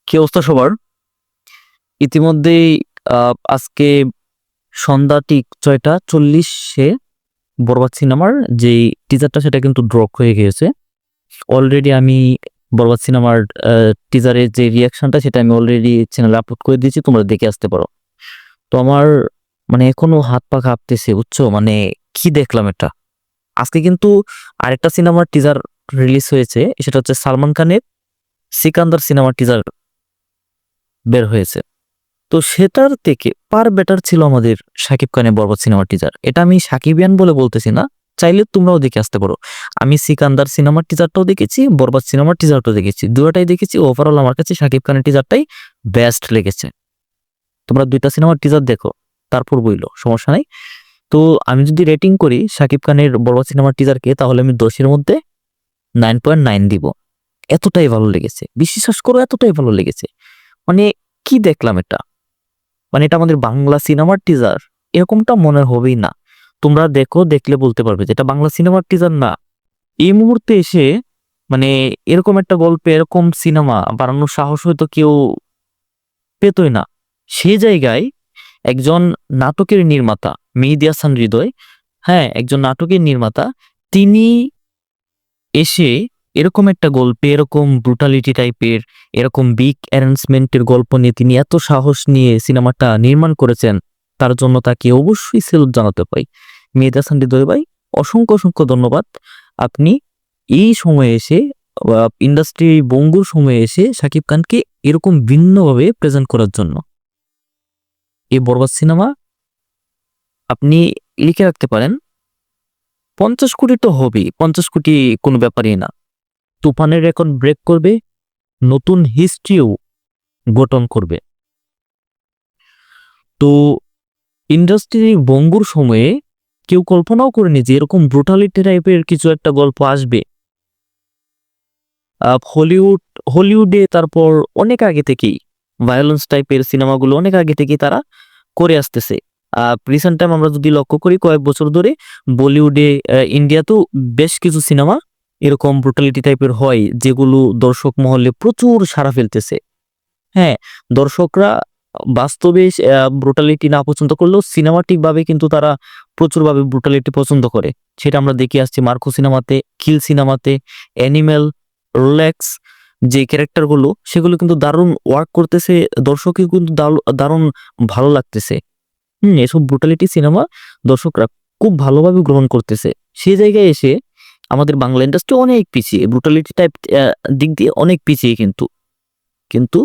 কি অবস্থা সবার? ইতিমধ্যেই আজকে সন্ধ্যা ঠিক 6:40-এ বরবাদ সিনেমার যেই টিজারটা সেটা কিন্তু ড্রপ হয়ে গিয়েছে। অলরেডি আমি বরবাদ সিনেমার টিজারের যে রিঅ্যাকশনটা সেটা আমি অলরেডি চ্যানেলে আপলোড করে দিয়েছি, তোমরা দেখে আসতে পারো। তো আমার মানে এখনো হাত পা কাঁপতেছে, বুঝছো? মানে কি দেখলাম এটা! আজকে কিন্তু আরেকটা সিনেমার টিজার রিলিজ হয়েছে, সেটা হচ্ছে সালমান খানের সিকান্দার সিনেমার টিজার বের হয়েছে। তো সেটার থেকে পার বেটার ছিল আমাদের শাকিব খানের বরবাদ সিনেমার টিজার। এটা আমি সাকিবিয়ান বলে বলতেছি না, চাইলে তোমরাও দেখে আসতে পারো। আমি সিকান্দার সিনেমার টিজারটাও দেখেছি, বরবাদ সিনেমার টিজারটাও দেখেছি, দুটোটাই দেখেছি। ওভারঅল আমার কাছে শাকিব খানের টিজারটাই বেস্ট লেগেছে। তোমরা দুইটা সিনেমার টিজার দেখো, তারপর বইলো, সমস্যা নাই। তো আমি যদি রেটিং করি শাকিব খানের বরবাদ সিনেমার টিজারকে, তাহলে আমি 10-এর মধ্যে 9.9 দিব। এতটাই ভালো লেগেছে, বিশ্বাস করো, এতটাই ভালো লেগেছে। মানে কি দেখলাম এটা! মানে এটা আমাদের বাংলা সিনেমার টিজার, এরকমটা মনে হবেই না। তোমরা দেখো, দেখলে বলতে পারবে যে এটা বাংলা সিনেমার টিজার না। এই মুহূর্তে এসে মানে এরকম একটা গল্পে এরকম সিনেমা বানানোর সাহস হয়তো কেউ পেতই না। সেই জায়গায় একজন নাটকের নির্মাতা মেহেদী হাসান হৃদয়, হ্যাঁ, একজন নাটকের নির্মাতা, তিনি এসে এরকম একটা গল্পে এরকম ব্রুটালিটি টাইপের এরকম বিগ অ্যারেঞ্জমেন্টের গল্প নিয়ে তিনি এত সাহস নিয়ে সিনেমাটা নির্মাণ করেছেন, তার জন্য তাকে অবশ্যই সেলুট জানাতে পাই। মেহেদী হাসান হৃদয় ভাই, অসংখ্য অসংখ্য ধন্যবাদ। আপনি এই সময়ে এসে ইন্ডাস্ট্রি বঙ্গুর সময়ে এসে শাকিব খানকে এরকম ভিন্নভাবে প্রেজেন্ট করার জন্য। এই বরবাদ সিনেমা আপনি লিখে রাখতে পারেন, 50 কোটি তো হবেই, 50 কোটি কোনো ব্যাপারই না। তুফানের রেকর্ড ব্রেক করবে, নতুন হিস্ট্রিও গঠন করবে। তো ইন্ডাস্ট্রি বঙ্গুর সময়ে কেউ কল্পনাও করেনি যে এরকম ব্রুটালিটি টাইপের কিছু একটা গল্প আসবে। হলিউডে তারপর অনেক আগে থেকেই ভায়োলেন্স টাইপের সিনেমাগুলো অনেক আগে থেকেই তারা করে আসতেছে। রিসেন্ট টাইম আমরা যদি লক্ষ্য করি, কয়েক বছর ধরে বলিউডে, ইন্ডিয়াতেও বেশ কিছু সিনেমা এরকম ব্রুটালিটি টাইপের হয়, যেগুলো দর্শক মহলে প্রচুর সাড়া ফেলতেছে। হ্যাঁ, দর্শকরা বাস্তবে ব্রুটালিটি না পছন্দ করলেও সিনেমাটিক ভাবে কিন্তু তারা প্রচুরভাবে ব্রুটালিটি পছন্দ করে। সেটা আমরা দেখে আসছি মার্কো সিনেমাতে, কিল সিনেমাতে, অ্যানিমেল, রোলেক্স, যে ক্যারেক্টারগুলো সেগুলো কিন্তু দারুণ ওয়ার্ক করতেছে, দর্শকই কিন্তু দারুণ ভালো লাগতেছে। এসব ব্রুটালিটি সিনেমা দর্শকরা খুব ভালোভাবে গ্রহণ করতেছে। সেই জায়গায় এসে আমাদের বাংলা ইন্ডাস্ট্রি অনেক পিছিয়ে, ব্রুটালিটি টাইপ দিক দিয়ে অনেক পিছিয়ে, কিন্তু কিন্তু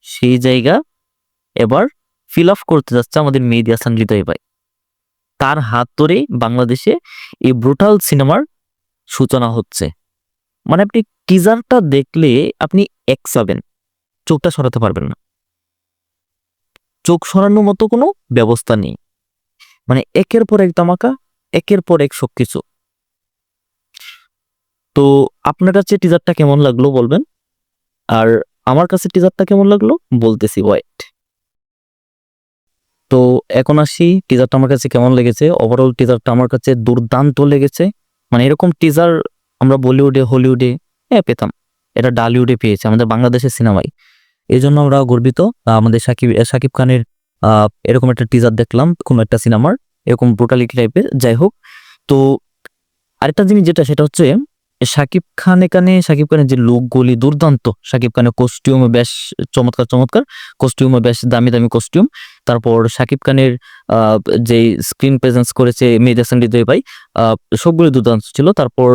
সেই জায়গা এবার ফিল আপ করতে যাচ্ছে আমাদের মেহেদী হাসান হৃদয় ভাই। তার হাত ধরেই বাংলাদেশে এই ব্রুটাল সিনেমার সূচনা হচ্ছে। মানে আপনি টিজারটা দেখলে আপনি একসাবেন, চোখটা সরাতে পারবেন না, চোখ সরানোর মতো কোনো ব্যবস্থা নেই। মানে একের পর এক ধামাকা, একের পর এক সবকিছু। তো আপনার কাছে টিজারটা কেমন লাগলো বলবেন, আর আমার কাছে টিজারটা কেমন লাগলো বলতেছি, ওয়েট। তো এখন আসি টিজারটা আমার কাছে কেমন লেগেছে। ওভারঅল টিজারটা আমার কাছে দুর্দান্ত লেগেছে। মানে এরকম টিজার আমরা বলিউডে, হলিউডে পেতাম, এটা ডালিউডে পেয়েছে আমাদের বাংলাদেশের সিনেমায়। এই জন্য আমরা গর্বিত। আমাদের শাকিব খানের এরকম একটা টিজার দেখলাম কোনো একটা সিনেমার, এরকম ব্রুটালিটি টাইপের। যাই হোক, তো আরেকটা জিনিস যেটা, সেটা হচ্ছে শাকিব খানের যে লুকগুলি দুর্দান্ত। শাকিব খানের কস্টিউমে বেশ চমৎকার চমৎকার কস্টিউমে, বেশ দামি দামি কস্টিউম। তারপর শাকিব খানের যে স্ক্রিন প্রেজেন্স করেছে মেহেদী হাসান হৃদয় ভাই, সবগুলো দুর্দান্ত ছিল। তারপর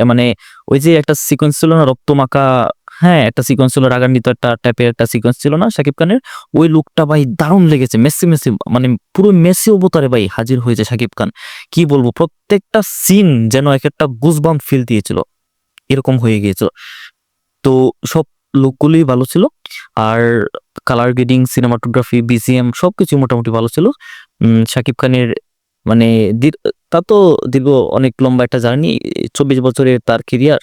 মানে ওই যে একটা সিকোয়েন্স ছিল না, রক্তমাখা, হ্যাঁ, একটা সিকোয়েন্স ছিল, রাগান্বিত একটা টাইপের একটা সিকোয়েন্স ছিল না শাকিব খানের, ওই লুকটা ভাই দারুণ লেগেছে। মেসি মেসি, মানে পুরো মেসি অবতারে ভাই হাজির হয়েছে শাকিব খান। কি বলবো, প্রত্যেকটা সিন যেন এক একটা গুজবাম্প ফিল দিয়েছিল, এরকম হয়ে গিয়েছিল। তো সব লুকগুলোই ভালো ছিল। আর কালার গ্রেডিং, সিনেমাটোগ্রাফি, বিজিএম সবকিছু মোটামুটি ভালো ছিল। শাকিব খানের মানে তা তো দীর্ঘ অনেক লম্বা একটা জার্নি, 24 বছরের তার কেরিয়ার।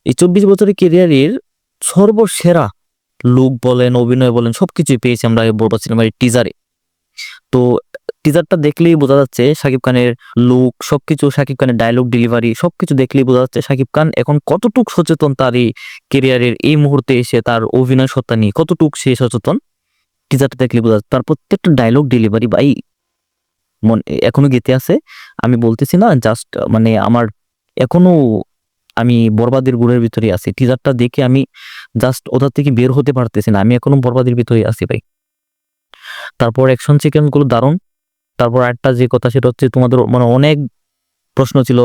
এই 24 বছরের কেরিয়ারের সর্বসেরা লুক বলেন, অভিনয় বলেন, সবকিছুই পেয়েছি আমরা এই বরবাদ সিনেমার টিজারে। তো টিজারটা দেখলেই বোঝা যাচ্ছে শাকিব খানের লুক সবকিছু, শাকিব খানের ডায়লগ ডেলিভারি সবকিছু দেখলেই বোঝা যাচ্ছে শাকিব খান এখন কতটুক সচেতন তার এই কেরিয়ারের এই মুহূর্তে এসে তার অভিনয় সত্তা নিয়ে কতটুক সে সচেতন। টিজারটা দেখলে বোঝা যাচ্ছে তার প্রত্যেকটা ডায়লগ ডেলিভারি ভাই এখনো গেঁথে আছে। আমি বলতেছি না, জাস্ট মানে আমার এখনো আমি বরবাদের গুড়ের ভিতরে আছি। টিজারটা দেখে আমি জাস্ট ওটার থেকে বের হতে পারতেছি না, আমি এখনো বরবাদের ভিতরে আছি ভাই। তারপর অ্যাকশন সিকোয়েন্স গুলো দারুণ। তারপর একটা যে কথা সেটা হচ্ছে তোমাদের মানে অনেক প্রশ্ন ছিল,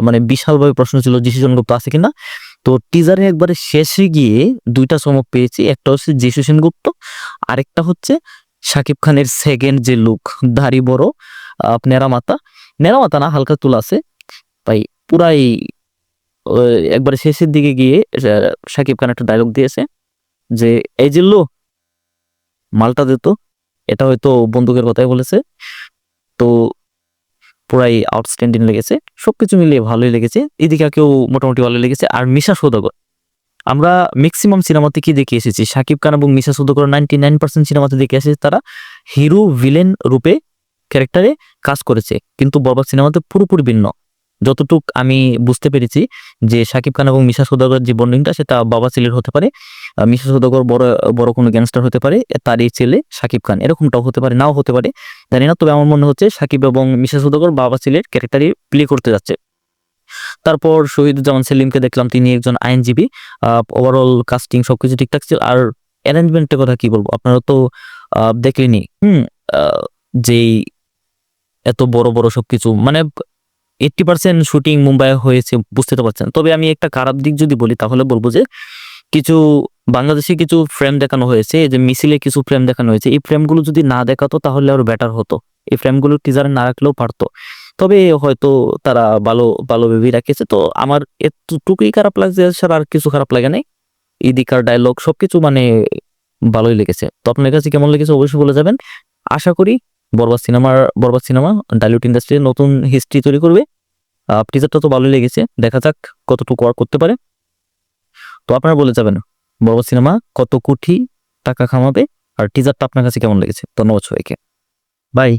মানে বিশালভাবে প্রশ্ন ছিল যিশু সেনগুপ্ত আছে কিনা। তো টিজারে একবারে শেষে গিয়ে দুইটা চমক পেয়েছি, একটা হচ্ছে যিশু সেনগুপ্ত, আরেকটা হচ্ছে শাকিব খানের সেকেন্ড যে লুক, দাড়ি বড়, নেড়া মাথা, নেড়া মাথা না হালকা তুলা আছে ভাই, পুরাই একবারে শেষের দিকে গিয়ে শাকিব খান একটা ডায়লগ দিয়েছে যে এই জিল্লু মালটা দিত, এটা হয়তো বন্দুকের কথাই বলেছে। তো পুরাই আউটস্ট্যান্ডিং লেগেছে, সবকিছু মিলিয়ে ভালোই লেগেছে, এদিকেও মোটামুটি ভালো লেগেছে। আর মিশা সওদাগর, আমরা ম্যাক্সিমাম সিনেমাতে কি দেখে এসেছি, শাকিব খান এবং মিশা সওদাগর 99% সিনেমাতে দেখে এসেছি তারা হিরো ভিলেন রূপে ক্যারেক্টারে কাজ করেছে, কিন্তু বরবাদ সিনেমাতে পুরোপুরি ভিন্ন। যতটুক আমি বুঝতে পেরেছি যে শাকিব খান এবং মিশা সওদাগর যে বন্ডিংটা সেটা বাবা ছেলের হতে পারে, মিশা সওদাগর বড় বড় কোনো গ্যাংস্টার হতে পারে, তার এই ছেলে শাকিব খান এরকমটাও হতে পারে, নাও হতে পারে, জানি না। তবে আমার মনে হচ্ছে শাকিব এবং মিশা সওদাগর বাবা ছেলের ক্যারেক্টারই প্লে করতে যাচ্ছে। তারপর শহীদুজ্জামান সেলিমকে দেখলাম, তিনি একজন আইনজীবী। ওভারঅল কাস্টিং সবকিছু ঠিকঠাক ছিল। আর অ্যারেঞ্জমেন্টের কথা কি বলবো, আপনারা তো দেখলেনি যেই এত বড় বড় সবকিছু, মানে 80% শুটিং মুম্বাই হয়েছে, বুঝতে তো পারছেন। তবে আমি একটা খারাপ দিক যদি বলি তাহলে বলবো যে কিছু বাংলাদেশে কিছু ফ্রেম দেখানো হয়েছে, এই যে মিছিলে কিছু ফ্রেম দেখানো হয়েছে, এই ফ্রেমগুলো যদি না দেখাতো তাহলে আরো বেটার হতো, এই ফ্রেমগুলো টিজারে না রাখলেও পারতো। তবে হয়তো তারা ভালো ভালো ভেবেই রাখেছে। তো আমার এতটুকুই খারাপ লাগছে, ছাড়া আর কিছু খারাপ লাগে নাই। এদিকার ডায়লগ সবকিছু মানে ভালোই লেগেছে। তো আপনার কাছে কেমন লেগেছে অবশ্যই বলে যাবেন। আশা করি বরবাদ সিনেমা ডালিউড ইন্ডাস্ট্রির নতুন হিস্ট্রি তৈরি করবে। টিজারটা তো ভালোই লেগেছে, দেখা যাক কতটুকু ওয়ার্ক করতে পারে। তো আপনারা বলে যাবেন বরবাদ সিনেমা কত কোটি টাকা কামাবে, আর টিজারটা আপনার কাছে কেমন লেগেছে। ধন্যবাদ সবাইকে, বাই।